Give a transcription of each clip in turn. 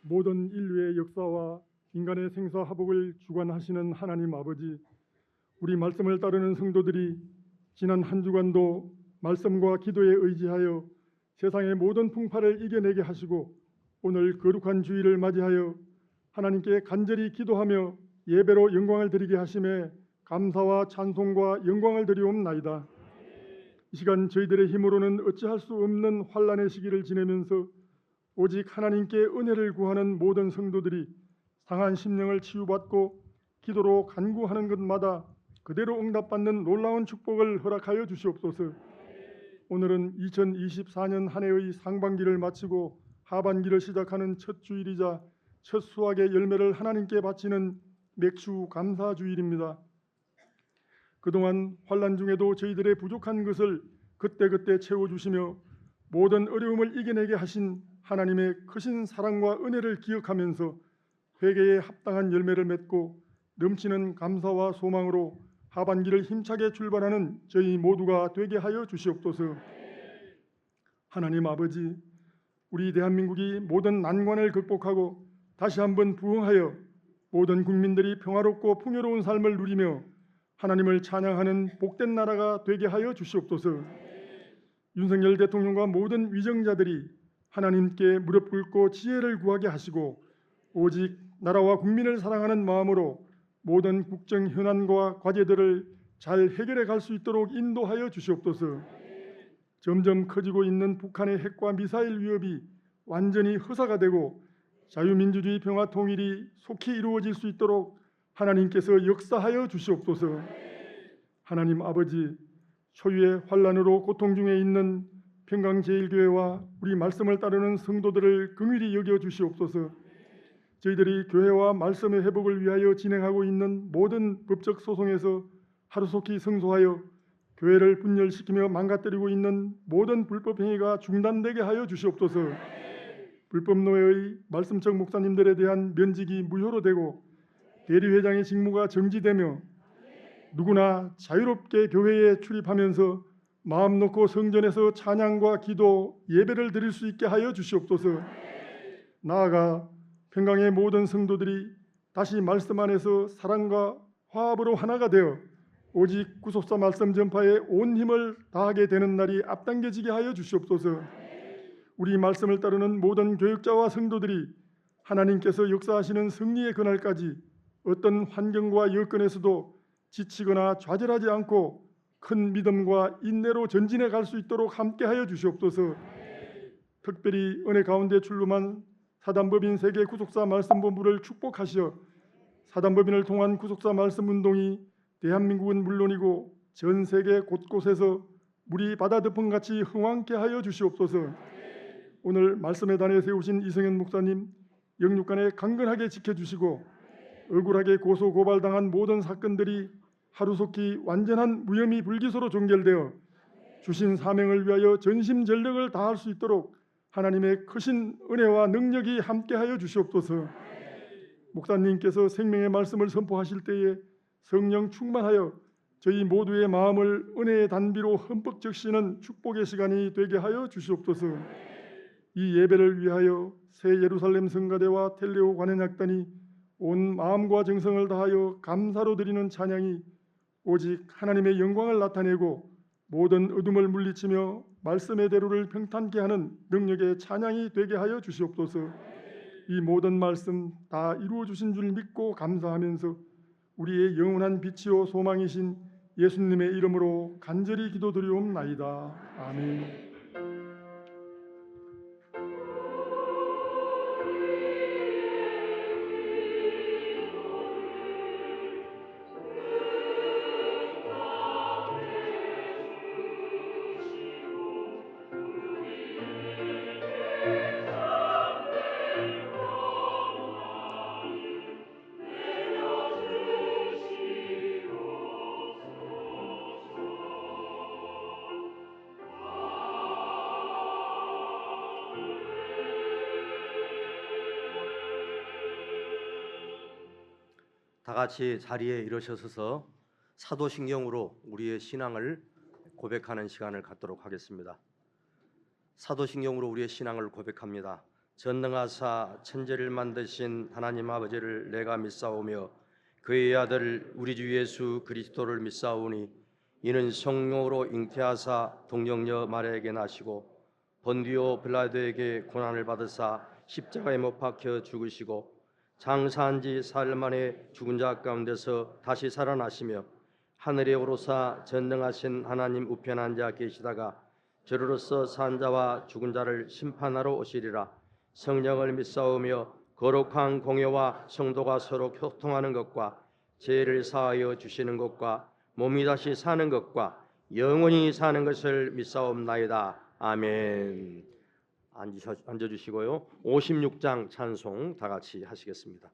모든 인류의 역사와 인간의 생사화복을 주관하시는 하나님 아버지, 우리 말씀을 따르는 성도들이 지난 한 주간도 말씀과 기도에 의지하여 세상의 모든 풍파를 이겨내게 하시고 오늘 거룩한 주일을 맞이하여 하나님께 간절히 기도하며 예배로 영광을 드리게 하심에 감사와 찬송과 영광을 드리옵나이다. 이 시간 저희들의 힘으로는 어찌할 수 없는 환난의 시기를 지내면서 오직 하나님께 은혜를 구하는 모든 성도들이 상한 심령을 치유받고 기도로 간구하는 것마다 그대로 응답받는 놀라운 축복을 허락하여 주시옵소서. 오늘은 2024년 한 해의 상반기를 마치고 하반기를 시작하는 첫 주일이자 첫 수확의 열매를 하나님께 바치는 맥주 감사 주일입니다. 그동안 환난 중에도 저희들의 부족한 것을 그때그때 채워주시며 모든 어려움을 이겨내게 하신 하나님의 크신 사랑과 은혜를 기억하면서 회개에 합당한 열매를 맺고 넘치는 감사와 소망으로 하반기를 힘차게 출발하는 저희 모두가 되게 하여 주시옵소서. 하나님 아버지, 우리 대한민국이 모든 난관을 극복하고 다시 한번 부흥하여 모든 국민들이 평화롭고 풍요로운 삶을 누리며 하나님을 찬양하는 복된 나라가 되게 하여 주시옵소서. 윤석열 대통령과 모든 위정자들이 하나님께 무릎 꿇고 지혜를 구하게 하시고 오직 나라와 국민을 사랑하는 마음으로 모든 국정 현안과 과제들을 잘 해결해 갈 수 있도록 인도하여 주시옵소서. 점점 커지고 있는 북한의 핵과 미사일 위협이 완전히 허사가 되고 자유민주주의 평화 통일이 속히 이루어질 수 있도록 하나님께서 역사하여 주시옵소서. 하나님 아버지, 초유의 환난으로 고통 중에 있는 평강제일교회와 우리 말씀을 따르는 성도들을 긍휼히 여겨 주시옵소서. 저희들이 교회와 말씀의 회복을 위하여 진행하고 있는 모든 법적 소송에서 하루속히 승소하여 교회를 분열시키며 망가뜨리고 있는 모든 불법 행위가 중단되게 하여 주시옵소서. 불법 노예의 말씀청 목사님들에 대한 면직이 무효로 되고 대리회장의 직무가 정지되며 누구나 자유롭게 교회에 출입하면서 마음 놓고 성전에서 찬양과 기도, 예배를 드릴 수 있게 하여 주시옵소서. 나아가 평강의 모든 성도들이 다시 말씀 안에서 사랑과 화합으로 하나가 되어 오직 구속사 말씀 전파에 온 힘을 다하게 되는 날이 앞당겨지게 하여 주시옵소서. 우리 말씀을 따르는 모든 교육자와 성도들이 하나님께서 역사하시는 승리의 그날까지 어떤 환경과 여건에서도 지치거나 좌절하지 않고 큰 믿음과 인내로 전진해 갈 수 있도록 함께하여 주시옵소서. 특별히 은혜 가운데 출범한 사단법인 세계 구속사 말씀본부를 축복하시어 사단법인을 통한 구속사 말씀 운동이 대한민국은 물론이고 전 세계 곳곳에서 물이 바다 덮음같이 흥왕케 하여 주시옵소서. 오늘 말씀의 단에 세우신 이성현 목사님 영육간에 강건하게 지켜주시고 억울하게 고소 고발당한 모든 사건들이 하루속히 완전한 무혐의 불기소로 종결되어 주신 사명을 위하여 전심전력을 다할 수 있도록 하나님의 크신 은혜와 능력이 함께하여 주시옵소서. 목사님께서 생명의 말씀을 선포하실 때에 성령 충만하여 저희 모두의 마음을 은혜의 단비로 흠뻑 적시는 축복의 시간이 되게 하여 주시옵소서. 이 예배를 위하여 새 예루살렘 성가대와 텔레오 관현악단이 온 마음과 정성을 다하여 감사로 드리는 찬양이 오직 하나님의 영광을 나타내고 모든 어둠을 물리치며 말씀의 대로를 평탄케 하는 능력의 찬양이 되게 하여 주시옵소서. 이 모든 말씀 다 이루어 주신 줄 믿고 감사하면서 우리의 영원한 빛이요 소망이신 예수님의 이름으로 간절히 기도드리옵나이다. 아멘. 다 같이 자리에 일어서서 사도신경으로 우리의 신앙을 고백하는 시간을 갖도록 하겠습니다. 사도신경으로 우리의 신앙을 고백합니다. 전능하사 천지를 만드신 하나님 아버지를 내가 믿사오며 그의 아들 우리 주 예수 그리스도를 믿사오니 이는 성령으로 잉태하사 동정녀 마리아에게 나시고 본디오 빌라도에게 고난을 받으사 십자가에 못 박혀 죽으시고 장사한 지 사흘 만에 죽은 자 가운데서 다시 살아나시며 하늘에 오르사 전능하신 하나님 우편에 앉아 계시다가 저로서 산 자와 죽은 자를 심판하러 오시리라. 성령을 믿사오며 거룩한 공회와 성도가 서로 교통하는 것과 죄를 사하여 주시는 것과 몸이 다시 사는 것과 영원히 사는 것을 믿사옵나이다. 아멘. 앉아주시고요. 56장 찬송 다 같이 하시겠습니다.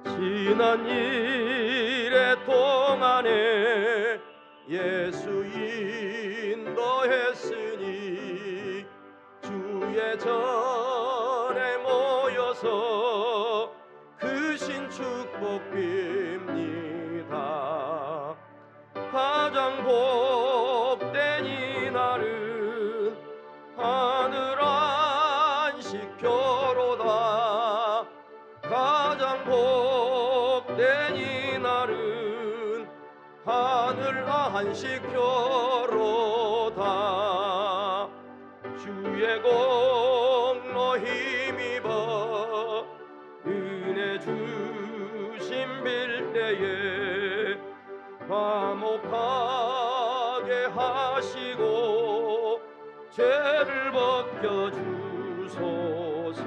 지난 일의 동안에 예수 인도했으니 주의 전에 모여서 그 신축복 빕니다. 가장 복된 이날은 하늘 안식교로다. 가장 복된 이날은 하늘 안식교로다. 주의 공로 힘입어 은혜 주심 빌 때에 화목하게 하시고 죄를 벗겨 주소서.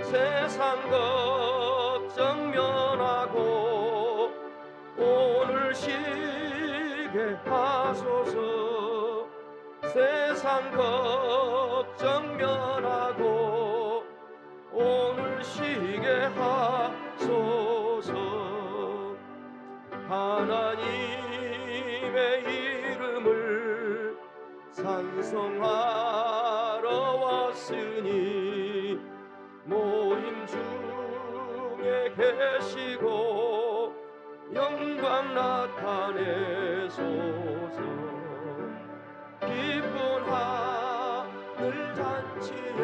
세상 걱정 면하고 오늘 쉬게 하소서. 세상 걱정 면하고 오늘 쉬게 하소서. 하나님의 이름을 찬송하러 왔으니 모임 중에 계시고 영광 나타내소서. 기쁜 하늘 잔치에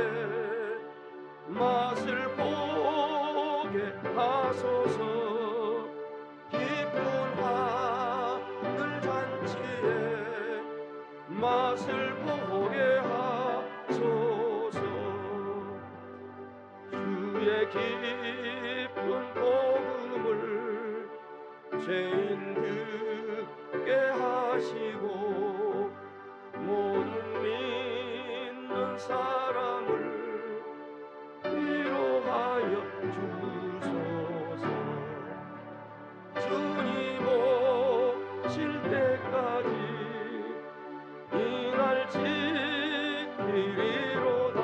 맛을 보게 하소서. 기쁜 하늘 잔치에 맛을 보게 하소서. 주의 기쁜 복음을 죄인 듣게 하시고 모든 믿는 사람을 위로하여 주소서. 주님 오실 때까지 이날 지키리로다.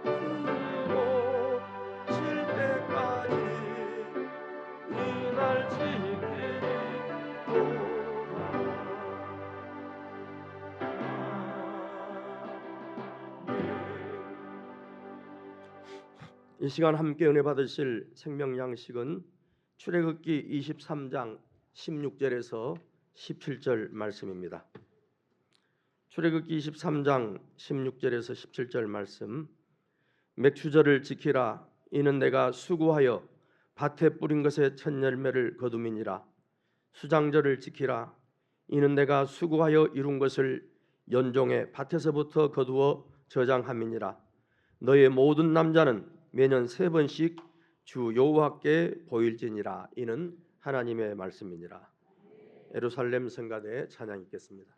주님 오실 때까지 이날 지키리로다. 이 시간 함께 은혜 받으실 생명 양식은 출애굽기 23장 16절에서 17절 말씀입니다. 출애굽기 23장 16절에서 17절 말씀. 맥추절을 지키라. 이는 내가 수고하여 밭에 뿌린 것의 첫 열매를 거둠이니라. 수장절을 지키라. 이는 내가 수고하여 이룬 것을 연종의 밭에서부터 거두어 저장함이니라. 너의 모든 남자는 매년 3번씩 주 여호와께 보일지니라. 이는 하나님의 말씀이니라. 예루살렘 성가대 찬양 있겠습니다.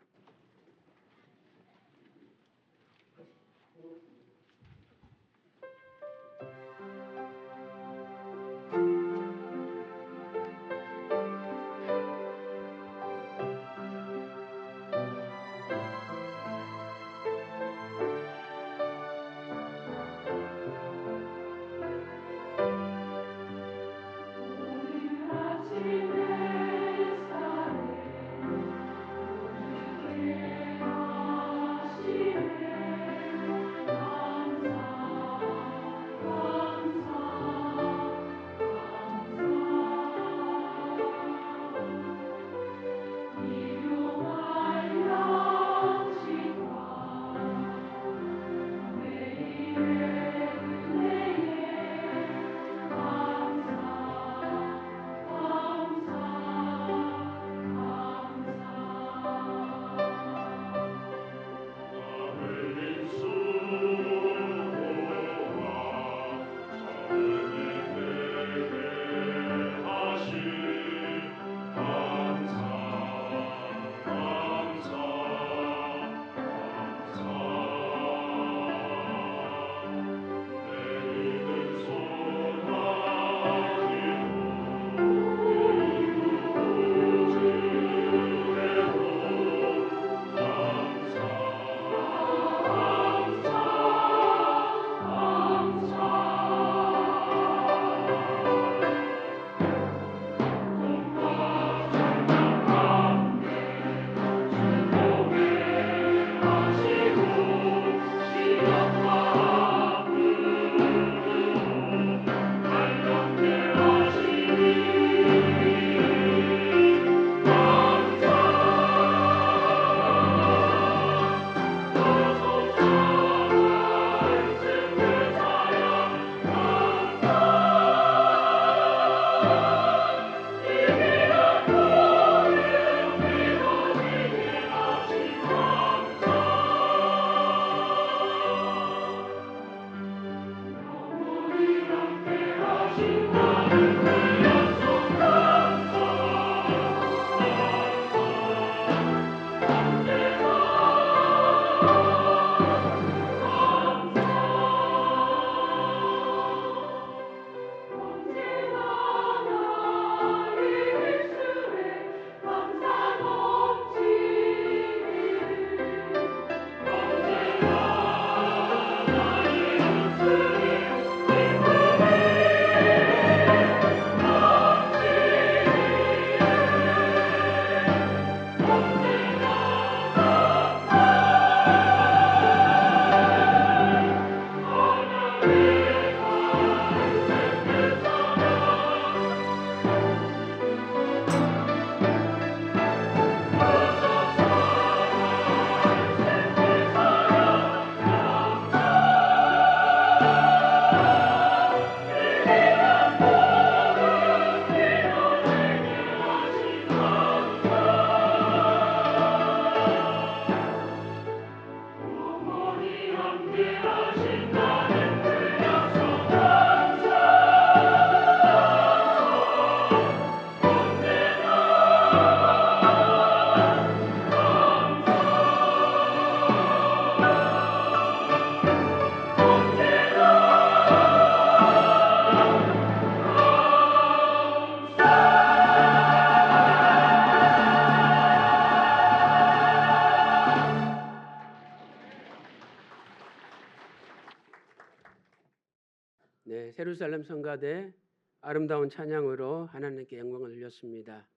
예루살렘 성가대 아름다운 찬양으로 하나님께 영광을 돌렸습니다.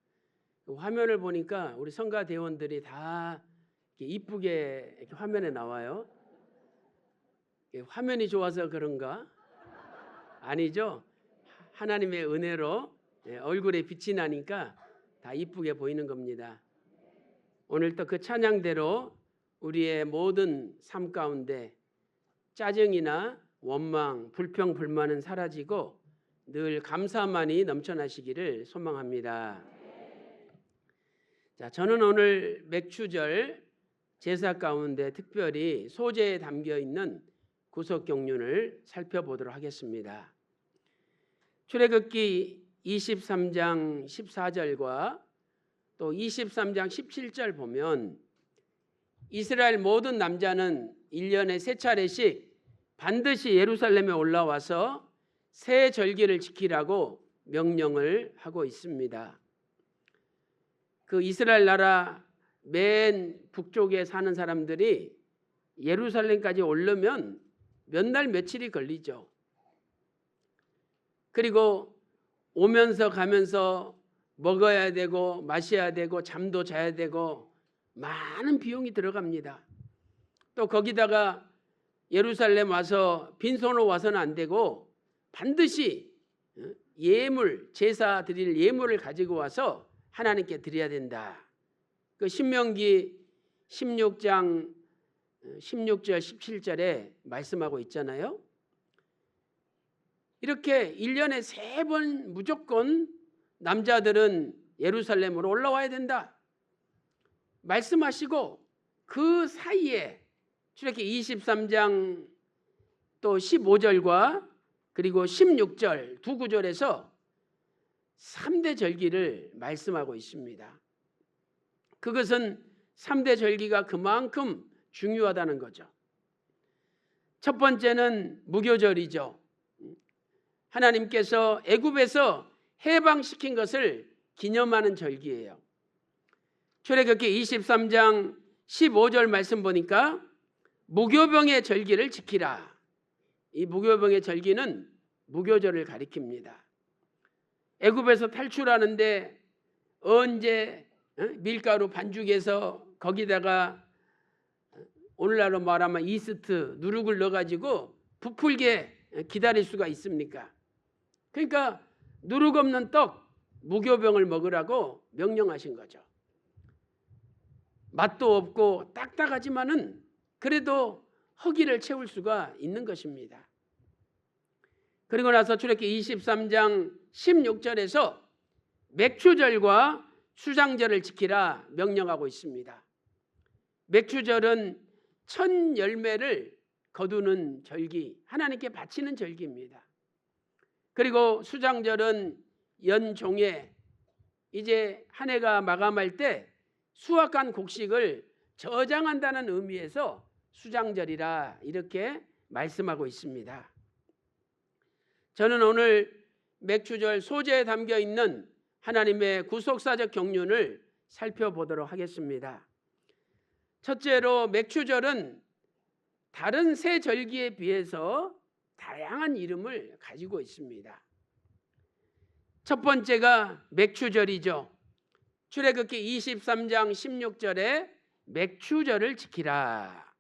화면을 보니까 우리 성가대원들이 다 이쁘게 이렇게 화면에 나와요. 화면이 좋아서 그런가? 아니죠. 하나님의 은혜로 얼굴에 빛이 나니까 다 이쁘게 보이는 겁니다. 오늘 또 그 찬양대로 우리의 모든 삶 가운데 짜증이나 원망, 불평, 불만은 사라지고 늘 감사만이 넘쳐나시기를 소망합니다. 자, 저는 오늘 맥추절 제사 가운데 특별히 소제에 담겨 있는 구속경륜을 살펴보도록 하겠습니다. 출애굽기 23장 14절과 또 23장 17절 보면 이스라엘 모든 남자는 1년에 3차례씩 반드시 예루살렘에 올라와서 새 절기를 지키라고 명령을 하고 있습니다. 그 이스라엘 나라 맨 북쪽에 사는 사람들이 예루살렘까지 오려면 몇 날 며칠이 걸리죠. 그리고 오면서 가면서 먹어야 되고 마셔야 되고 잠도 자야 되고 많은 비용이 들어갑니다. 또 거기다가 예루살렘 와서 빈손으로 와서는 안 되고 반드시 예물, 제사 드릴 예물을 가지고 와서 하나님께 드려야 된다. 그 신명기 16장 16절 17절에 말씀하고 있잖아요. 이렇게 1년에 3번 무조건 남자들은 예루살렘으로 올라와야 된다 말씀하시고 그 사이에 출애굽기 23장 또 15절과 그리고 16절 두 구절에서 3대 절기를 말씀하고 있습니다. 그것은 3대 절기가 그만큼 중요하다는 거죠. 첫 번째는 무교절이죠. 하나님께서 애굽에서 해방시킨 것을 기념하는 절기예요. 출애굽기 23장 15절 말씀 보니까 무교병의 절기를 지키라. 이 무교병의 절기는 무교절을 가리킵니다. 애굽에서 탈출하는데 언제 밀가루 반죽해서 거기다가 오늘날로 말하면 이스트 누룩을 넣어가지고 부풀게 기다릴 수가 있습니까? 그러니까 누룩 없는 떡 무교병을 먹으라고 명령하신 거죠. 맛도 없고 딱딱하지만은 그래도 허기를 채울 수가 있는 것입니다. 그리고 나서 출애굽기 23장 16절에서 맥추절과 수장절을 지키라 명령하고 있습니다. 맥추절은 첫 열매를 거두는 절기, 하나님께 바치는 절기입니다. 그리고 수장절은 연종에 이제 한 해가 마감할 때 수확한 곡식을 저장한다는 의미에서 수장절이라 이렇게 말씀하고 있습니다. 저는 오늘 맥추절 소제에 담겨 있는 하나님의 구속사적 경륜을 살펴보도록 하겠습니다. 첫째로 맥추절은 다른 세 절기에 비해서 다양한 이름을 가지고 있습니다. 첫 번째가 맥추절이죠. 출애굽기 23장 16절에 맥추절을 지키라.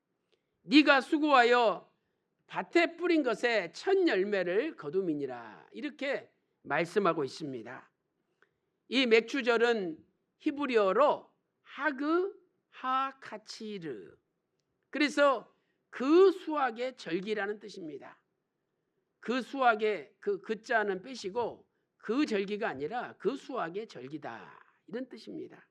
네가 수고하여 밭에 뿌린 것에 첫 열매를 거두미니라. 이렇게 말씀하고 있습니다. 이 맥추절은 히브리어로 하그 하카치르, 그래서 그 수확의 절기라는 뜻입니다. 그 수확의 그 자는 빼시고 그 절기가 아니라 그 수확의 절기다 이런 뜻입니다.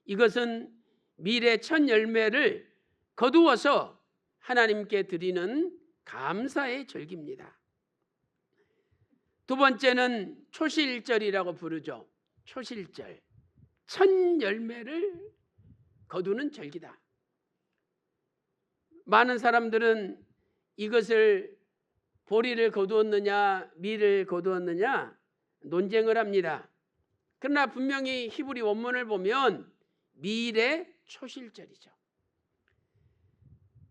이것은 밀의 첫 열매를 거두어서 하나님께 드리는 감사의 절기입니다. 두 번째는 초실절이라고 부르죠. 초실절, 첫 열매를 거두는 절기다. 많은 사람들은 이것을 보리를 거두었느냐 밀을 거두었느냐 논쟁을 합니다. 그러나 분명히 히브리 원문을 보면 밀의 초실절이죠.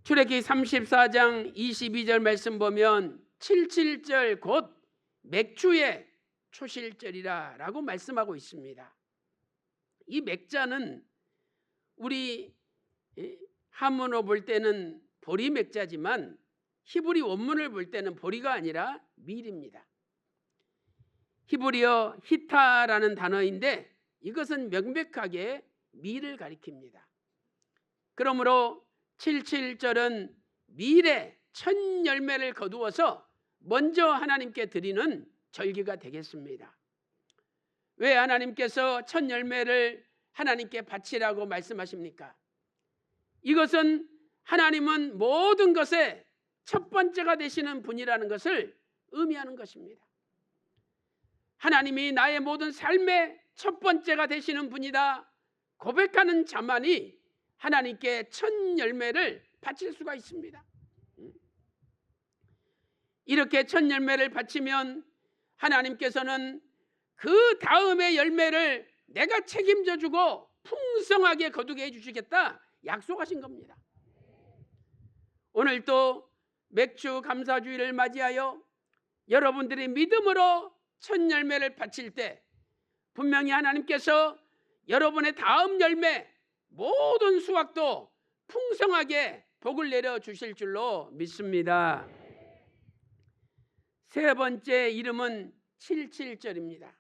출애굽기 34장 22절 말씀 보면 칠칠절 곧 맥주의 초실절이라고 말씀하고 있습니다. 이 맥자는 우리 한문으로 볼 때는 보리 맥자지만 히브리 원문을 볼 때는 보리가 아니라 밀입니다. 히브리어 히타라는 단어인데 이것은 명백하게 밀을 가리킵니다. 그러므로 칠칠절은 밀의 첫 열매를 거두어서 먼저 하나님께 드리는 절기가 되겠습니다. 왜 하나님께서 첫 열매를 하나님께 바치라고 말씀하십니까? 이것은 하나님은 모든 것의 첫 번째가 되시는 분이라는 것을 의미하는 것입니다. 하나님이 나의 모든 삶의 첫 번째가 되시는 분이다 고백하는 자만이 하나님께 첫 열매를 바칠 수가 있습니다. 이렇게 첫 열매를 바치면 하나님께서는 그 다음의 열매를 내가 책임져 주고 풍성하게 거두게 해주시겠다 약속하신 겁니다. 오늘 또 맥주 감사주의를 맞이하여 여러분들이 믿음으로 첫 열매를 바칠 때 분명히 하나님께서 여러분의 다음 열매 모든 수확도 풍성하게 복을 내려 주실 줄로 믿습니다. 세 번째 이름은 칠칠절입니다.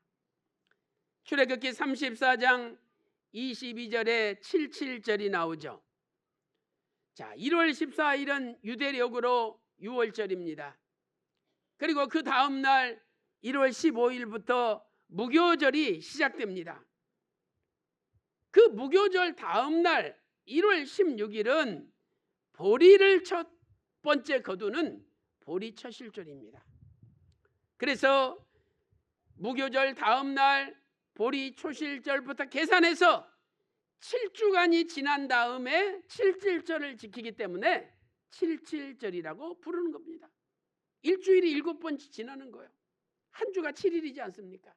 출애굽기 34장 22절에 칠칠절이 나오죠. 자, 1월 14일은 유대력으로 6월절입니다. 그리고 그 다음 날 1월 15일부터 무교절이 시작됩니다. 그 무교절 다음 날 1월 16일은 보리를 첫 번째 거두는 보리 첫실절입니다. 그래서 무교절 다음 날 보리 초실절부터 계산해서 7주간이 지난 다음에 칠칠절을 지키기 때문에 칠칠절이라고 부르는 겁니다. 일주일이 7번 지나는 거예요. 한 주가 7일이지 않습니까?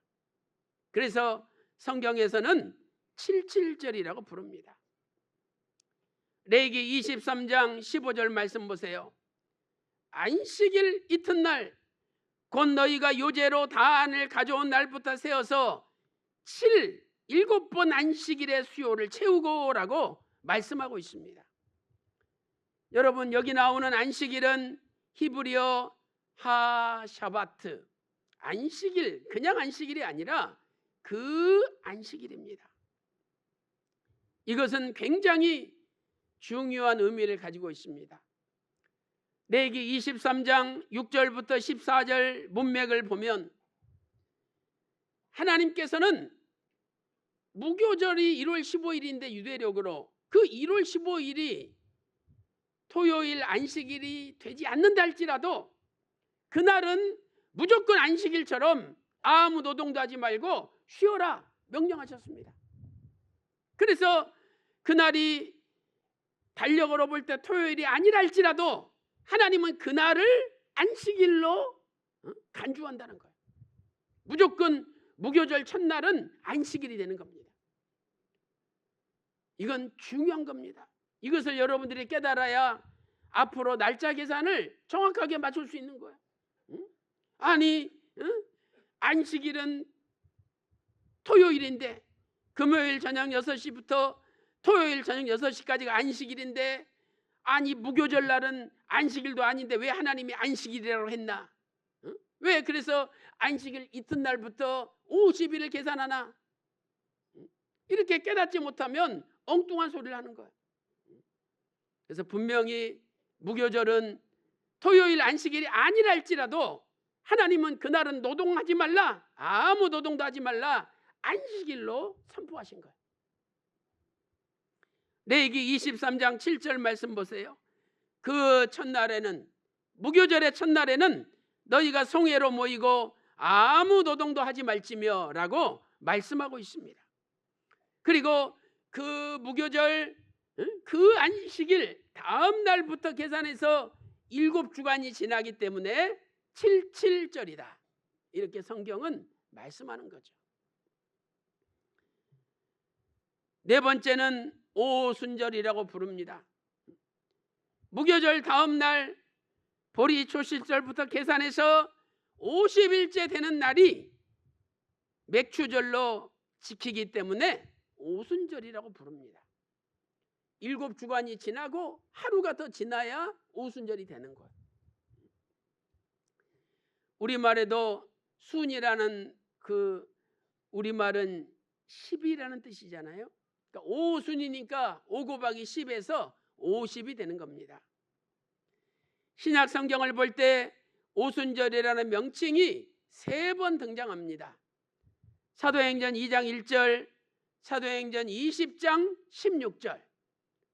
그래서 성경에서는 칠칠절이라고 부릅니다. 레위기 23장 15절 말씀 보세요. 안식일 이튿날 곧 너희가 요제로 단을 가져온 날부터 세어서 7번 안식일의 수요를 채우고라고 말씀하고 있습니다. 여러분, 여기 나오는 안식일은 히브리어 하샤바트, 안식일, 그냥 안식일이 아니라 그 안식일입니다. 이것은 굉장히 중요한 의미를 가지고 있습니다. 레위기 23장 6절부터 14절 문맥을 보면 하나님께서는 무교절이 1월 15일인데 유대력으로 그 1월 15일이 토요일 안식일이 되지 않는다 할지라도 그날은 무조건 안식일처럼 아무 노동도 하지 말고 쉬어라 명령하셨습니다. 그래서 그날이 달력으로 볼 때 토요일이 아니라 할지라도 하나님은 그날을 안식일로 간주한다는 거예요. 무조건 무교절 첫날은 안식일이 되는 겁니다. 이건 중요한 겁니다. 이것을 여러분들이 깨달아야 앞으로 날짜 계산을 정확하게 맞출 수 있는 거예요. 아니, 안식일은 토요일인데 금요일 저녁 6시부터 토요일 저녁 6시까지가 안식일인데, 아니 무교절 날은 안식일도 아닌데 왜 하나님이 안식일이라고 했나? 왜 그래서 안식일 이튿날부터 50일을 계산하나? 이렇게 깨닫지 못하면 엉뚱한 소리를 하는 거예요. 그래서 분명히 무교절은 토요일 안식일이 아니라 할지라도 하나님은 그날은 노동하지 말라, 아무 노동도 하지 말라, 안식일로 선포하신 거예요. 레위기 23장 7절 말씀 보세요. 그 첫날에는, 무교절의 첫날에는 너희가 송회로 모이고 아무 노동도 하지 말지며 라고 말씀하고 있습니다. 그리고 그 무교절, 그 안식일 다음 날부터 계산해서 7주간이 지나기 때문에 칠칠절이다, 이렇게 성경은 말씀하는 거죠. 네 번째는 오순절이라고 부릅니다. 무교절 다음 날 보리 초실절부터 계산해서 50일째 되는 날이 맥추절로 지키기 때문에 오순절이라고 부릅니다. 7주간이 지나고 하루가 더 지나야 오순절이 되는 거예요. 우리말에도 순이라는 그 우리말은 10이라는 뜻이잖아요. 그러니까 오순이니까 5 곱하기 10에서 50이 되는 겁니다. 신약 성경을 볼 때 오순절이라는 명칭이 3번 등장합니다. 사도행전 2장 1절, 사도행전 20장 16절,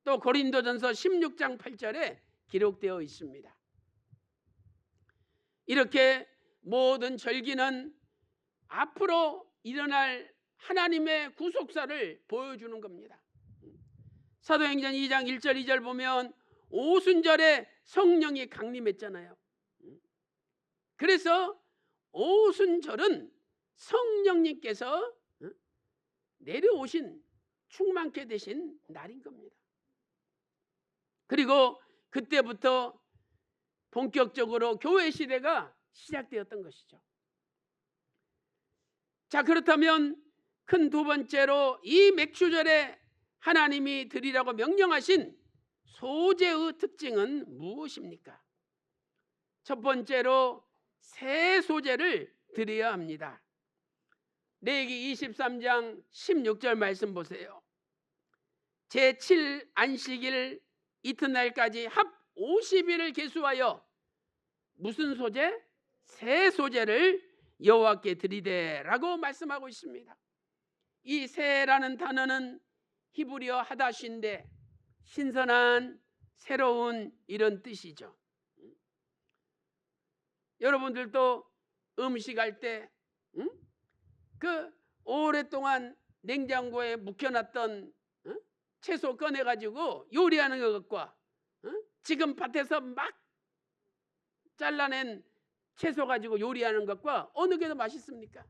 또 고린도전서 16장 8절에 기록되어 있습니다. 이렇게 모든 절기는 앞으로 일어날 하나님의 구속사를 보여주는 겁니다. 사도행전 2장 1절 2절 보면 오순절에 성령이 강림했잖아요. 그래서 오순절은 성령님께서 내려오신 충만케 되신 날인 겁니다. 그리고 그때부터 본격적으로 교회 시대가 시작되었던 것이죠. 자, 그렇다면 큰 두 번째로 이 맥추절에 하나님이 드리라고 명령하신 소제의 특징은 무엇입니까? 첫 번째로 새 소제를 드려야 합니다. 레위기 23장 16절 말씀 보세요. 제7 안식일 이튿날까지 합 50일을 계수하여 무슨 소제? 새 소제를 여호와께 드리되라고 말씀하고 있습니다. 이 새라는 단어는 히브리어 하다신데 신선한, 새로운 이런 뜻이죠. 여러분들도 음식할 때 그 오랫동안 냉장고에 묵혀놨던 채소 꺼내가지고 요리하는 것과 지금 밭에서 막 잘라낸 채소 가지고 요리하는 것과 어느 게 더 맛있습니까?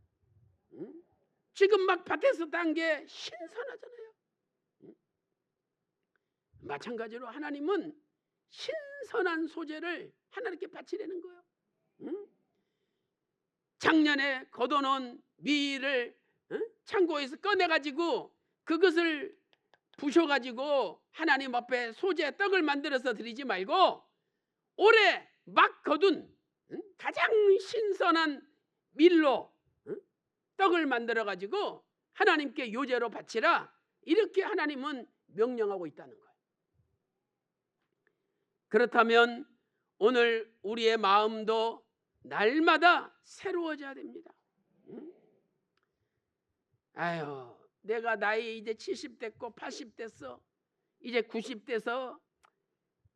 지금 막 밭에서 딴 게 신선하잖아요. 마찬가지로 하나님은 신선한 소재를 하나님께 바치려는 거예요. 작년에 걷어놓은 밀을 창고에서 꺼내가지고 그것을 부셔가지고 하나님 앞에 소재 떡을 만들어서 드리지 말고 올해 막 거둔 가장 신선한 밀로 떡을 만들어가지고 하나님께 요제로 바치라, 이렇게 하나님은 명령하고 있다는 거예요. 그렇다면 오늘 우리의 마음도 날마다 새로워져야 됩니다. 아유, 내가 나이 이제 70 됐고 80 됐어, 이제 90 돼서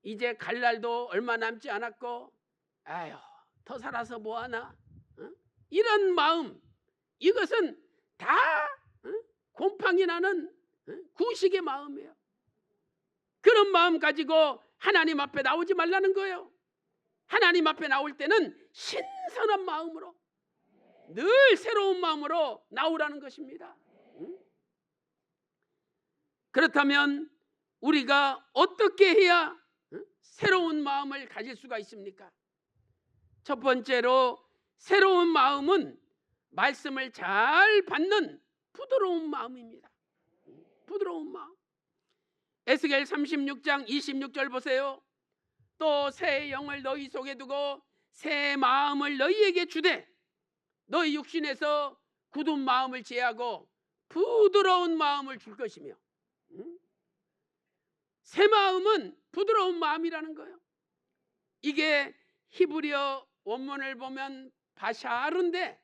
이제 갈 날도 얼마 남지 않았고, 아유, 더 살아서 뭐하나, 이런 마음, 이것은 다 곰팡이 나는 구식의 마음이에요. 그런 마음 가지고 하나님 앞에 나오지 말라는 거예요. 하나님 앞에 나올 때는 신선한 마음으로, 늘 새로운 마음으로 나오라는 것입니다. 그렇다면 우리가 어떻게 해야 새로운 마음을 가질 수가 있습니까? 첫 번째로 새로운 마음은 말씀을 잘 받는 부드러운 마음입니다. 부드러운 마음. 에스겔 36장 26절 보세요. 또 새 영을 너희 속에 두고 새 마음을 너희에게 주되 너희 육신에서 굳은 마음을 제하고 부드러운 마음을 줄 것이며. 새 마음은 부드러운 마음이라는 거예요. 이게 히브리어 원문을 보면 바샤르인데,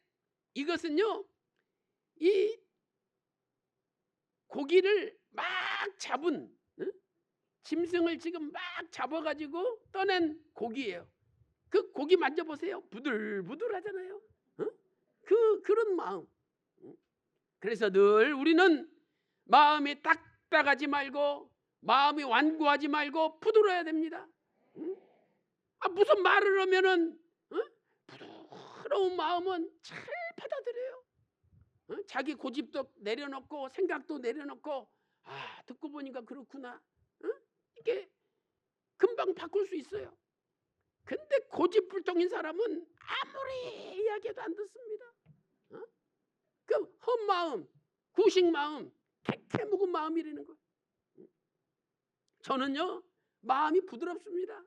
이것은요, 이 고기를 막 잡은, 짐승을 지금 막 잡아가지고 떠낸 고기예요. 그 고기 만져보세요. 부들부들하잖아요. 그런 마음. 그래서 늘 우리는 마음이 딱딱하지 말고, 마음이 완고하지 말고 부드러워야 됩니다. 무슨 말을 하면은 부드러운 마음은 잘 받아들여요. 자기 고집도 내려놓고 생각도 내려놓고, 듣고 보니까 그렇구나, 이게 금방 바꿀 수 있어요. 근데 고집불통인 사람은 아무리 이야기해도 안 듣습니다. 그 헛마음, 구식마음, 캐캐 묵은 마음이라는 거예요. 저는요 마음이 부드럽습니다.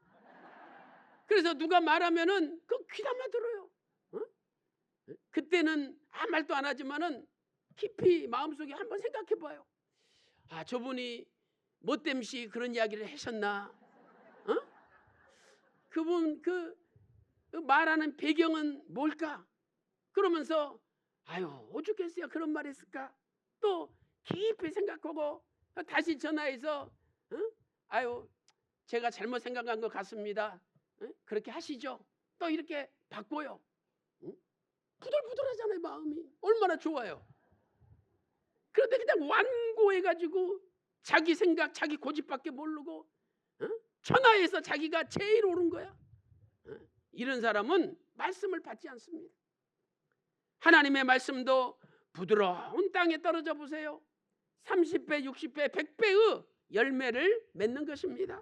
그래서 누가 말하면은 그 귀담아 들어요. 그때는 아무 말도 안 하지만은 깊이 마음속에 한번 생각해 봐요. 아, 저분이 뭐 땜시 그런 이야기를 하셨나? 그분 그 말하는 배경은 뭘까? 그러면서 아유 오죽했어요 그런 말 했을까? 또 깊이 생각하고 다시 전화해서 아유 제가 잘못 생각한 것 같습니다. 그렇게 하시죠. 또 이렇게 바꿔요. 부들부들하잖아요. 마음이 얼마나 좋아요. 그런데 그냥 완고해가지고 자기 생각 자기 고집밖에 모르고 천하에서 자기가 제일 옳은 거야. 이런 사람은 말씀을 받지 않습니다. 하나님의 말씀도 부드러운 땅에 떨어져 보세요. 30배, 60배, 100배의 열매를 맺는 것입니다.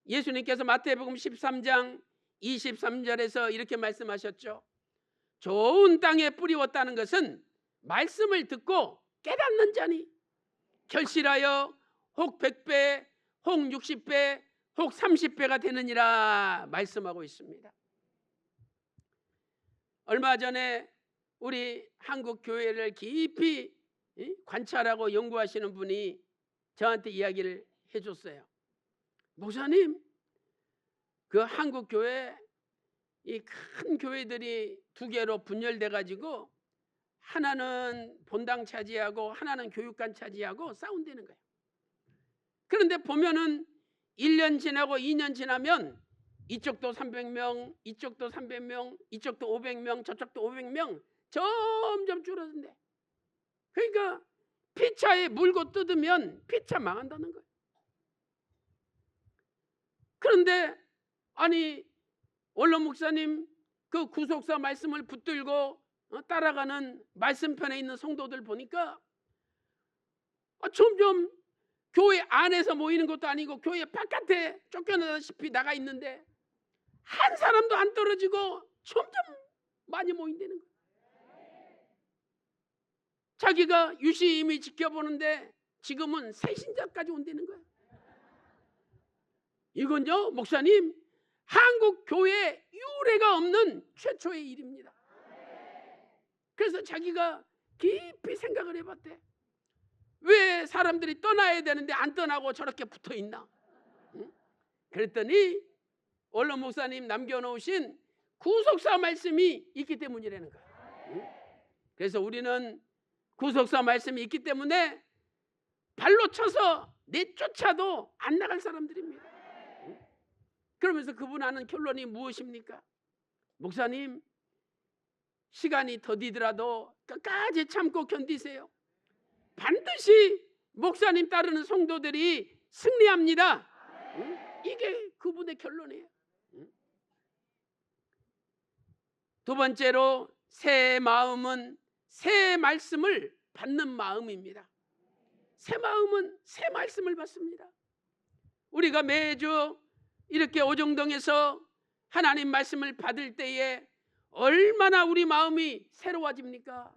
예수님께서 마태복음 13장 23절에서 이렇게 말씀하셨죠. 좋은 땅에 뿌리웠다는 것은 말씀을 듣고 깨닫는 자니 결실하여 혹 100배, 혹 60배, 혹 30배가 되느니라 말씀하고 있습니다. 얼마 전에 우리 한국 교회를 깊이 관찰하고 연구하시는 분이 저한테 이야기를 해줬어요. 목사님, 그 한국 교회 이 큰 교회들이 두 개로 분열돼 가지고 하나는 본당 차지하고 하나는 교육관 차지하고 싸운다는 거예요. 그런데 보면은 1년 지나고 2년 지나면 이쪽도 300명, 이쪽도 300명, 이쪽도 500명, 저쪽도 500명 점점 줄어든대. 그러니까 피차에 물고 뜯으면 피차 망한다는 거예요. 그런데 아니 원로 목사님 그 구속사 말씀을 붙들고 따라가는 말씀편에 있는 성도들 보니까 점점 교회 안에서 모이는 것도 아니고 교회 바깥에 쫓겨나다시피 나가 있는데 한 사람도 안 떨어지고 점점 많이 모인다는 거예요. 자기가 유심히 지켜보는데 지금은 새신자까지 온다는 거예요. 이건요 목사님 한국 교회에 유례가 없는 최초의 일입니다. 그래서 자기가 깊이 생각을 해봤대. 왜 사람들이 떠나야 되는데 안 떠나고 저렇게 붙어있나? 그랬더니 원로 목사님 남겨놓으신 구속사 말씀이 있기 때문이라는 거예요. 그래서 우리는 구속사 말씀이 있기 때문에 발로 쳐서 내쫓아도 안 나갈 사람들입니다. 그러면서 그분 하는 결론이 무엇입니까? 목사님 시간이 더디더라도 끝까지 참고 견디세요. 반드시 목사님 따르는 성도들이 승리합니다. 이게 그분의 결론이에요. 두 번째로 새 마음은 새 말씀을 받는 마음입니다. 새 마음은 새 말씀을 받습니다. 우리가 매주 이렇게 오정동에서 하나님 말씀을 받을 때에 얼마나 우리 마음이 새로워집니까?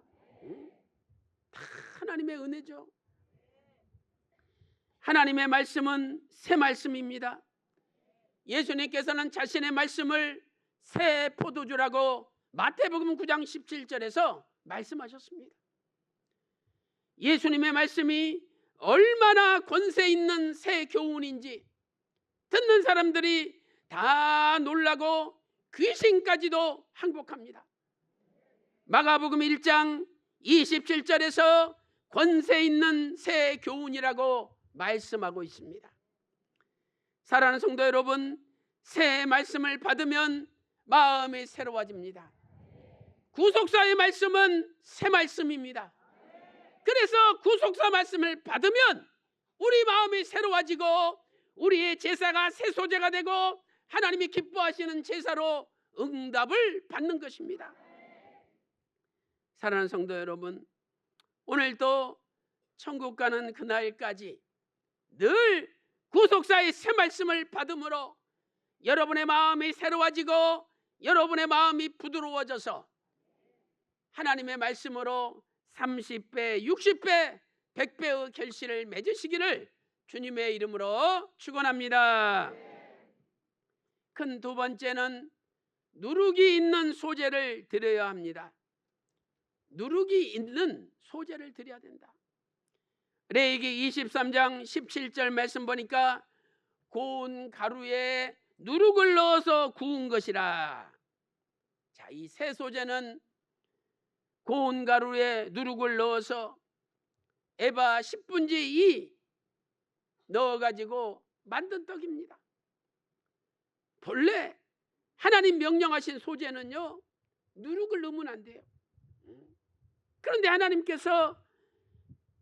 다 하나님의 은혜죠. 하나님의 말씀은 새 말씀입니다. 예수님께서는 자신의 말씀을 새 포도주라고 마태복음 9장 17절에서 말씀하셨습니다. 예수님의 말씀이 얼마나 권세 있는 새 교훈인지 듣는 사람들이 다 놀라고 귀신까지도 항복합니다. 마가복음 1장 27절에서 권세 있는 새 교훈이라고 말씀하고 있습니다. 사랑하는 성도 여러분, 새 말씀을 받으면 마음이 새로워집니다. 구속사의 말씀은 새 말씀입니다. 그래서 구속사 말씀을 받으면 우리 마음이 새로워지고 우리의 제사가 새 소재가 되고 하나님이 기뻐하시는 제사로 응답을 받는 것입니다. 사랑하는 성도 여러분, 오늘도 천국 가는 그날까지 늘 구속사의 새 말씀을 받음으로 여러분의 마음이 새로워지고 여러분의 마음이 부드러워져서 하나님의 말씀으로 30배, 60배, 100배의 결실을 맺으시기를 주님의 이름으로 축원합니다. 큰 두 번째는 누룩이 있는 소재를 드려야 합니다. 누룩이 있는 소재를 드려야 된다. 레위기 23장 17절 말씀 보니까 고운 가루에 누룩을 넣어서 구운 것이라. 자, 이 새 소재는 고운 가루에 누룩을 넣어서 에바 10분지 2 넣어가지고 만든 떡입니다. 본래 하나님 명령하신 소재는요, 누룩을 넣으면 안 돼요. 그런데 하나님께서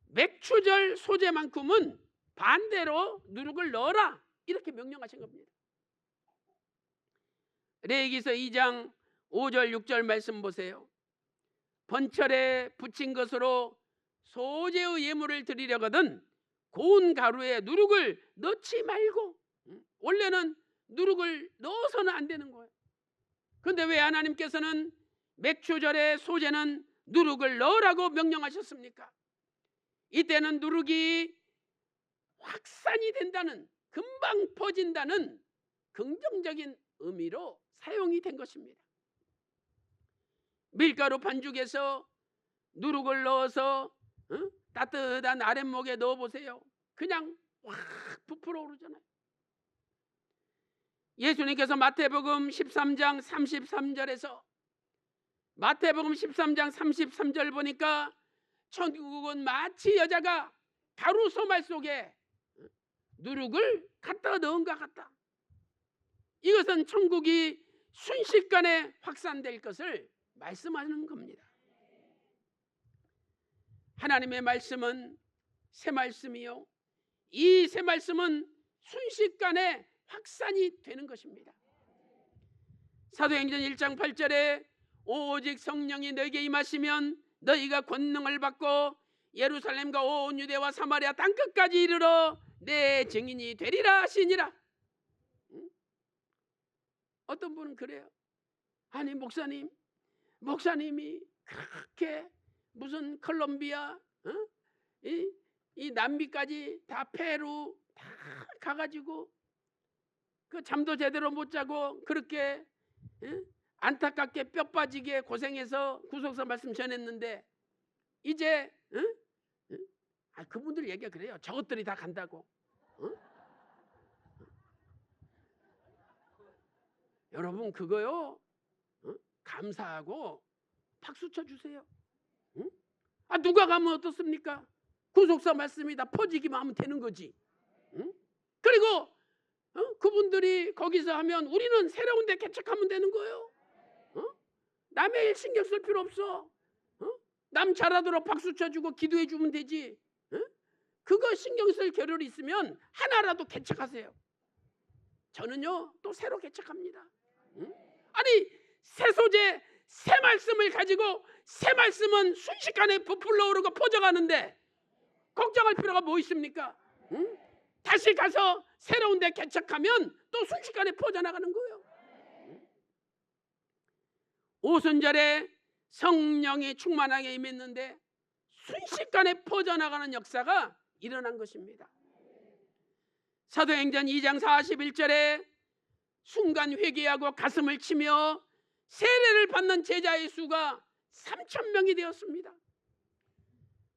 맥추절 소재만큼은 반대로 누룩을 넣어라 이렇게 명령하신 겁니다. 레위기서 2장 5절 6절 말씀 보세요. 번철에 붙인 것으로 소재의 예물을 드리려거든 고운 가루에 누룩을 넣지 말고. 원래는 누룩을 넣어서는 안 되는 거예요. 그런데 왜 하나님께서는 맥추절의 소재는 누룩을 넣으라고 명령하셨습니까? 이때는 누룩이 확산이 된다는, 금방 퍼진다는 긍정적인 의미로 사용이 된 것입니다. 밀가루 반죽에서 누룩을 넣어서 따뜻한 아랫목에 넣어보세요. 그냥 확 부풀어 오르잖아요. 예수님께서 마태복음 13장 33절에서 마태복음 13장 33절 보니까 천국은 마치 여자가 가루 소말 속에 누룩을 갖다 넣은 것 같다. 이것은 천국이 순식간에 확산될 것을 말씀하는 겁니다. 하나님의 말씀은 새 말씀이요, 이 새 말씀은 순식간에 확산이 되는 것입니다. 사도행전 1장 8절에 오직 성령이 너에게 임하시면 너희가 권능을 받고 예루살렘과 온 유대와 사마리아 땅끝까지 이르러 내 증인이 되리라 하시니라. 어떤 분은 그래요. 아니 목사님이 그렇게 무슨 콜롬비아, 이 남미까지 다 페루 다 가가지고 그 잠도 제대로 못 자고 그렇게 안타깝게 뼈 빠지게 고생해서 구속사 말씀 전했는데 이제 그분들 얘기가 그래요. 저것들이 다 간다고. 여러분 그거요, 감사하고 박수 쳐주세요. 누가 가면 어떻습니까? 구속사 말씀이 다 퍼지기만 하면 되는 거지. 그리고 그분들이 거기서 하면 우리는 새로운 데 개척하면 되는 거예요. 남의 일 신경 쓸 필요 없어. 남 잘하도록 박수 쳐주고 기도해 주면 되지. 그거 신경 쓸 겨를이 있으면 하나라도 개척하세요. 저는요 또 새로 개척합니다. 아니 새 소재, 새 말씀을 가지고 새 말씀은 순식간에 부풀러 오르고 퍼져가는데 걱정할 필요가 뭐 있습니까? 다시 가서 새로운 데 개척하면 또 순식간에 퍼져나가는 거예요. 오순절에 성령이 충만하게 임했는데 순식간에 퍼져나가는 역사가 일어난 것입니다. 사도행전 2장 41절에 순간 회개하고 가슴을 치며 세례를 받는 제자의 수가 3,000명이 되었습니다.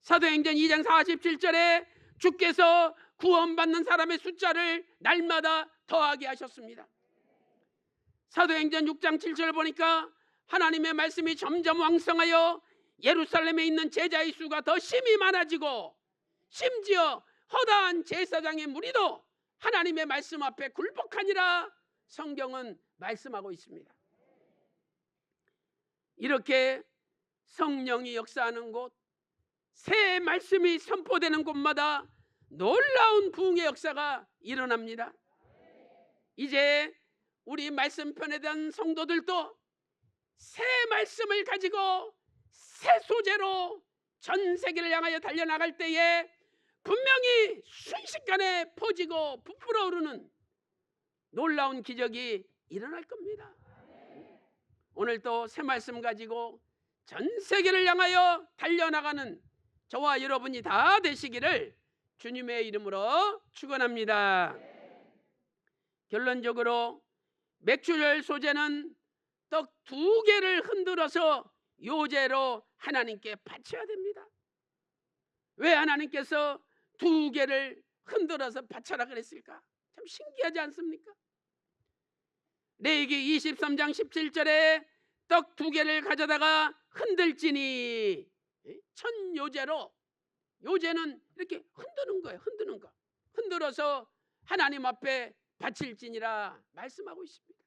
사도행전 2장 47절에 주께서 구원받는 사람의 숫자를 날마다 더하게 하셨습니다. 사도행전 6장 7절 보니까 하나님의 말씀이 점점 왕성하여 예루살렘에 있는 제자의 수가 더 심히 많아지고 심지어 허다한 제사장의 무리도 하나님의 말씀 앞에 굴복하니라 성경은 말씀하고 있습니다. 이렇게 성령이 역사하는 곳, 새 말씀이 선포되는 곳마다 놀라운 부흥의 역사가 일어납니다. 이제 우리 말씀편에 대한 성도들도 새 말씀을 가지고 새 소재로 전 세계를 향하여 달려나갈 때에 분명히 순식간에 퍼지고 부풀어 오르는 놀라운 기적이 일어날 겁니다. 오늘 또 새 말씀 가지고 전 세계를 향하여 달려나가는 저와 여러분이 다 되시기를 주님의 이름으로 축원합니다. 결론적으로 맥주절 소제는 떡 2개를 흔들어서 요제로 하나님께 바쳐야 됩니다. 왜 하나님께서 2개를 흔들어서 바쳐라 그랬을까? 참 신기하지 않습니까? 레위기 23장 17절에 떡 2개를 가져다가 흔들지니 천 요제로, 요제는 이렇게 흔드는 거예요. 흔드는 거. 흔들어서 하나님 앞에 바칠지니라 말씀하고 있습니다.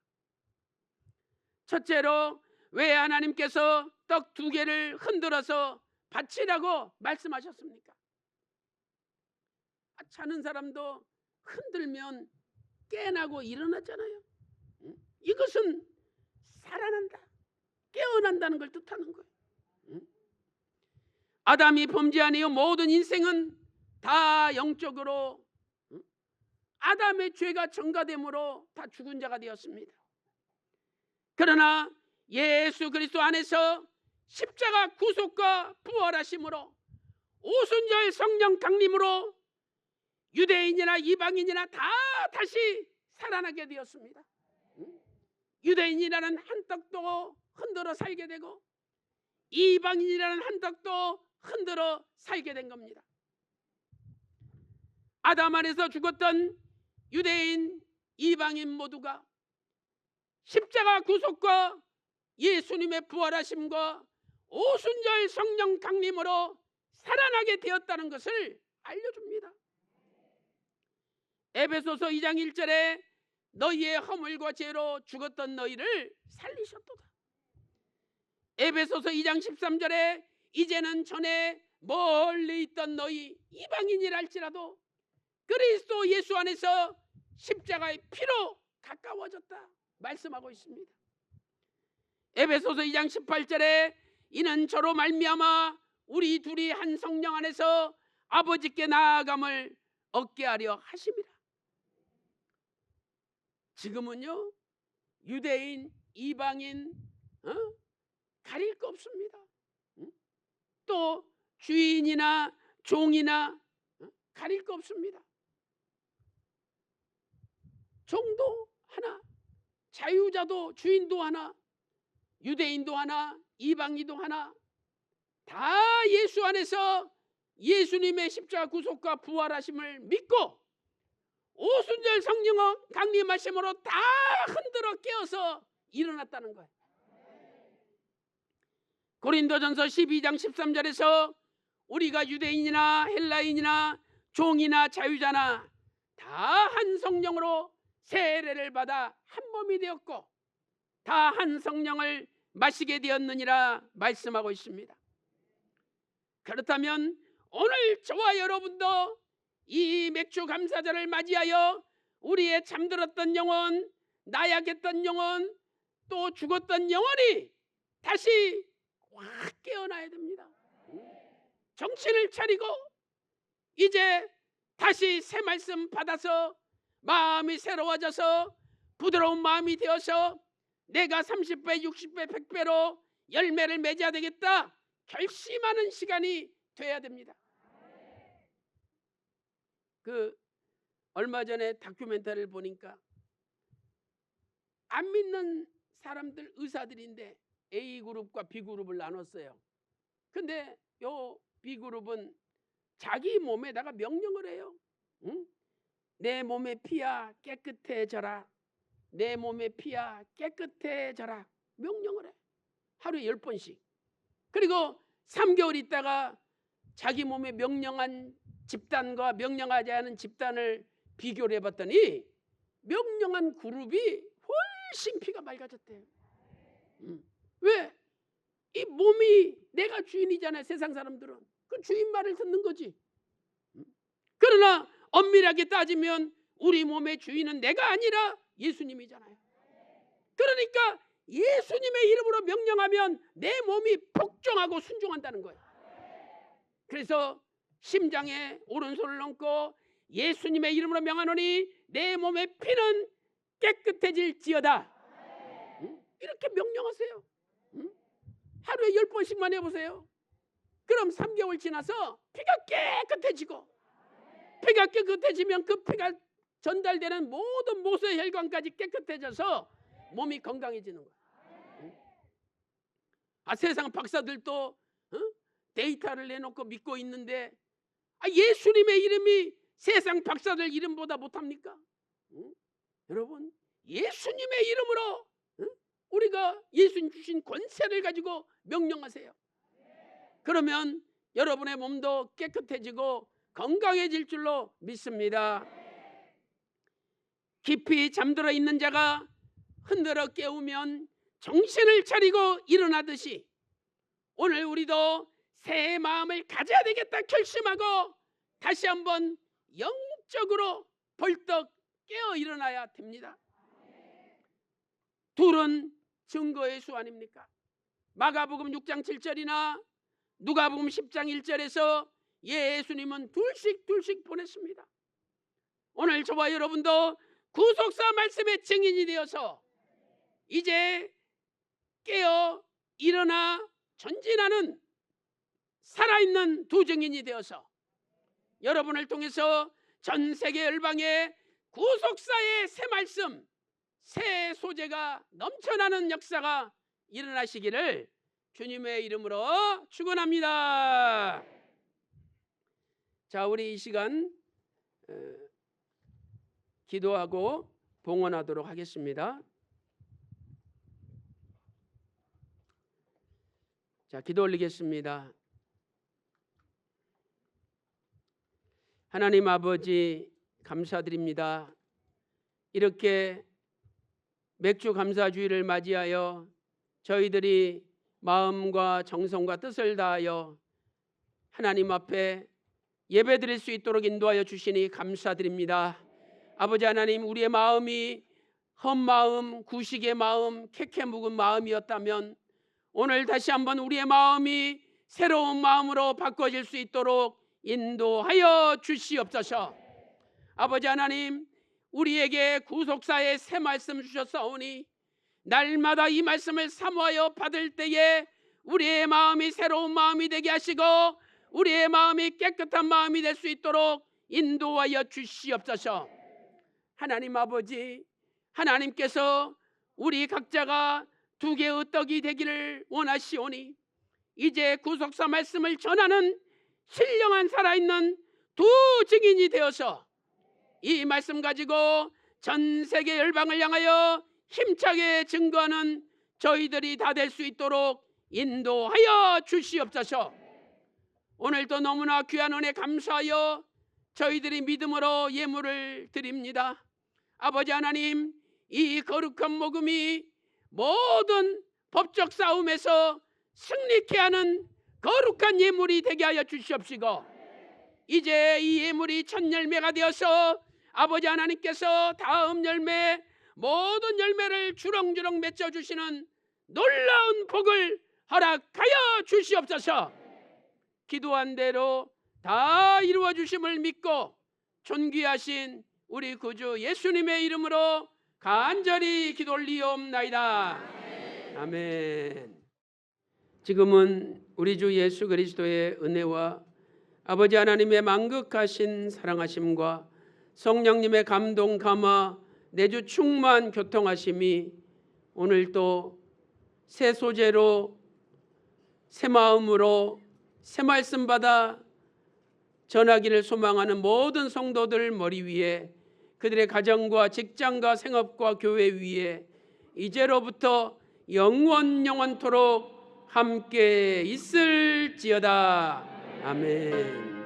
첫째로 왜 하나님께서 떡 2개를 흔들어서 바치라고 말씀하셨습니까? 자는 사람도 흔들면 깨나고 일어나잖아요. 이것은 살아난다, 깨어난다는 걸 뜻하는 거예요. 아담이 범죄한 이후 모든 인생은 다 영적으로 아담의 죄가 전가됨으로 다 죽은 자가 되었습니다. 그러나 예수 그리스도 안에서 십자가 구속과 부활하심으로 오순절 성령 강림으로 유대인이나 이방인이나 다 다시 살아나게 되었습니다. 유대인이라는 한 떡도 흔들어 살게 되고 이방인이라는 한 떡도 흔들어 살게 된 겁니다. 아담 안에서 죽었던 유대인, 이방인 모두가 십자가 구속과 예수님의 부활하심과 오순절 성령 강림으로 살아나게 되었다는 것을 알려줍니다. 에베소서 2장 1절에 너희의 허물과 죄로 죽었던 너희를 살리셨도다. 에베소서 2장 13절에 이제는 전에 멀리 있던 너희 이방인이랄지라도 그리스도 예수 안에서 십자가의 피로 가까워졌다 말씀하고 있습니다. 에베소서 2장 18절에 이는 저로 말미암아 우리 둘이 한 성령 안에서 아버지께 나아감을 얻게 하려 하심이라. 지금은요 유대인, 이방인 가릴 거 없습니다. 또 주인이나 종이나 가릴 거 없습니다. 종도 하나, 자유자도 주인도 하나, 유대인도 하나, 이방인도 하나, 다 예수 안에서 예수님의 십자가 구속과 부활하심을 믿고 오순절 성령 강림하심으로 다 흔들어 깨어서 일어났다는 거예요. 고린도전서 12장 13절에서 우리가 유대인이나 헬라인이나 종이나 자유자나 다 한 성령으로 세례를 받아 한 몸이 되었고 다 한 성령을 마시게 되었느니라 말씀하고 있습니다. 그렇다면 오늘 저와 여러분도 이 맥주 감사절을 맞이하여 우리의 잠들었던 영혼, 나약했던 영혼, 또 죽었던 영혼이 다시 확 깨어나야 됩니다. 정신을 차리고 이제 다시 새 말씀 받아서 마음이 새로워져서 부드러운 마음이 되어서 내가 30배, 60배, 100배로 열매를 맺어야 되겠다 결심하는 시간이 돼야 됩니다. 얼마 전에 다큐멘터리를 보니까 안 믿는 사람들, 의사들인데 A그룹과 B그룹을 나눴어요. 근데 요 B그룹은 자기 몸에다가 명령을 해요. 내 몸의 피야 깨끗해져라. 내 몸의 피야 깨끗해져라. 명령을 해. 하루에 10번씩. 그리고 3개월 있다가 자기 몸에 명령한 집단과 명령하지 않은 집단을 비교를 해봤더니 명령한 그룹이 훨씬 피가 맑아졌대요. 왜? 이 몸이 내가 주인이잖아요. 세상 사람들은 그 주인 말을 듣는 거지. 그러나 엄밀하게 따지면 우리 몸의 주인은 내가 아니라 예수님이잖아요. 그러니까 예수님의 이름으로 명령하면 내 몸이 복종하고 순종한다는 거예요. 그래서 심장에 오른손을 얹고 예수님의 이름으로 명하노니 내 몸의 피는 깨끗해질지어다. 이렇게 명령하세요. 하루에 10번씩만 해보세요. 그럼 3개월 지나서 피가 깨끗해지고, 피가 깨끗해지면 그 피가 전달되는 모든 모세 혈관까지 깨끗해져서 몸이 건강해지는 거야. 세상 박사들도 데이터를 내놓고 믿고 있는데, 예수님의 이름이 세상 박사들 이름보다 못합니까? 여러분, 예수님의 이름으로 우리가 예수님 주신 권세를 가지고 명령하세요. 그러면 여러분의 몸도 깨끗해지고 건강해질 줄로 믿습니다. 깊이 잠들어 있는 자가 흔들어 깨우면 정신을 차리고 일어나듯이, 오늘 우리도 새 마음을 가져야 되겠다 결심하고 다시 한번 영적으로 벌떡 깨어 일어나야 됩니다. 둘은 증거의 수 아닙니까? 마가복음 6장 7절이나 누가복음 10장 1절에서 예수님은 둘씩 보냈습니다. 오늘 저와 여러분도 구속사 말씀의 증인이 되어서 이제 깨어 일어나 전진하는 살아있는 두 증인이 되어서 여러분을 통해서 전 세계 열방에 구속사의 새 말씀, 새 소재가 넘쳐나는 역사가 일어나시기를 주님의 이름으로 축원합니다. 자, 우리 이 시간 기도하고 봉헌하도록 하겠습니다. 자, 기도 올리겠습니다. 하나님 아버지, 감사드립니다. 이렇게 맥주 감사주의를 맞이하여 저희들이 마음과 정성과 뜻을 다하여 하나님 앞에 예배드릴 수 있도록 인도하여 주시니 감사드립니다. 아버지 하나님, 우리의 마음이 헛마음, 구식의 마음, 캐캐 묵은 마음이었다면 오늘 다시 한번 우리의 마음이 새로운 마음으로 바꿔질 수 있도록 인도하여 주시옵소서. 아버지 하나님, 우리에게 구속사의 새 말씀 주셨사오니 날마다 이 말씀을 사모하여 받을 때에 우리의 마음이 새로운 마음이 되게 하시고 우리의 마음이 깨끗한 마음이 될 수 있도록 인도하여 주시옵소서. 하나님 아버지, 하나님께서 우리 각자가 두 개의 떡이 되기를 원하시오니 이제 구속사 말씀을 전하는 신령한 살아있는 두 증인이 되어서 이 말씀 가지고 전 세계 열방을 향하여 힘차게 증거하는 저희들이 다 될 수 있도록 인도하여 주시옵소서. 오늘도 너무나 귀한 은혜 감사하여 저희들이 믿음으로 예물을 드립니다. 아버지 하나님, 이 거룩한 모금이 모든 법적 싸움에서 승리케 하는 거룩한 예물이 되게 하여 주시옵시고 이제 이 예물이 첫 열매가 되어서 아버지 하나님께서 다음 열매, 모든 열매를 주렁주렁 맺어주시는 놀라운 복을 허락하여 주시옵소서. 기도한 대로 다 이루어 주심을 믿고 존귀하신 우리 구주 예수님의 이름으로 간절히 기도 올리옵나이다. 아멘. 지금은 우리 주 예수 그리스도의 은혜와 아버지 하나님의 만극하신 사랑하심과 성령님의 감동 감화 내주 충만 교통하심이 오늘도 새 소재로 새 마음으로 새 말씀 받아 전하기를 소망하는 모든 성도들 머리 위에, 그들의 가정과 직장과 생업과 교회 위에 이제로부터 영원토록 함께 있을지어다. 아멘.